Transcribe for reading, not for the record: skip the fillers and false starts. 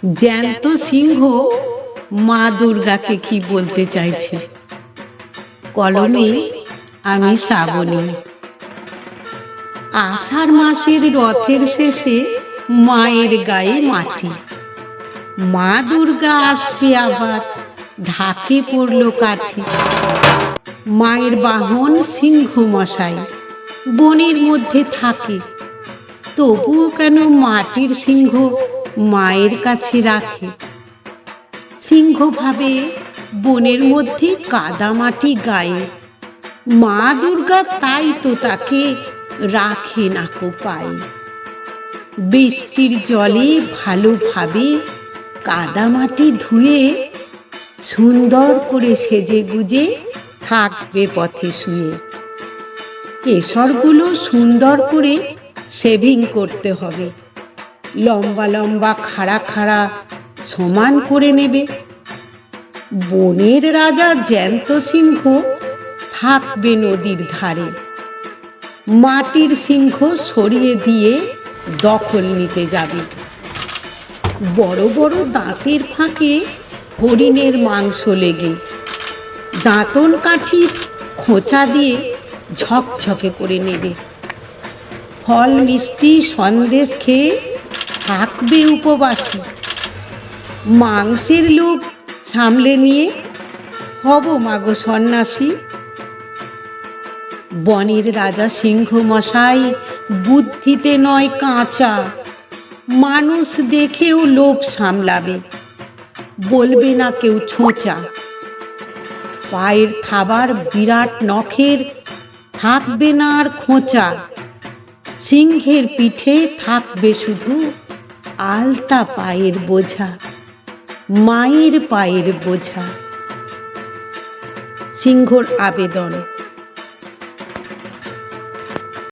জ্যান্ত সিংহ মা দুর্গাকে কি বলতে চাইছে। কলমে আমি শ্রাবণী। আষাঢ় মাসের রথের শেষে মায়ের গায়ে মাটি। মা দুর্গা আসবে আবার, ঢাকে পড়ল কাঠি। মায়ের বাহন সিংহ মশাই, বনের মধ্যে থাকে। তবুও কেন মাটির সিংহ মায়ের কাছে রাখে? সিংহ ভাবে বনের মধ্যে কাদামাটি গায়ে, মা দুর্গা তাই তো তাকে রাখে নাকো পায়ে। বৃষ্টির জলে ভালোভাবে কাদামাটি ধুয়ে সুন্দর করে সেজে গুজে থাকবে পথে শুয়ে। কেশরগুলো সুন্দর করে শেভিং করতে হবে, লম্বা লম্বা খাড়া খাড়া সমান করে নেবে। বনের রাজা জ্যান্ত সিংহ থাকবে নদীর ধারে, মাটির সিংহ সরিয়ে দিয়ে দখল নিতে যাবে। বড় বড় দাঁতের ফাঁকে হরিণের মাংস লেগে, দাঁতন কাঠির খোঁচা দিয়ে ঝকঝকে করে নেবে। ফল মিষ্টি সন্দেশ খেয়ে থাকবে উপবাসী। মাংসের লোভ সামলে নিয়ে হব মাগো সন্ন্যাসী। বনের রাজা সিংহ মশাই বুদ্ধিতে নয় কাঁচা, মানুষ দেখেও লোভ সামলাবে, বলবে না কেউ ছোঁচা। পায়ের থাবার বিরাট নখের থাকবে না আর খোঁচা, সিংহের পিঠে থাকবে শুধু আলতা পায়ের বোঝা, মায়ের পায়ের বোঝা। সিংহর আবেদন।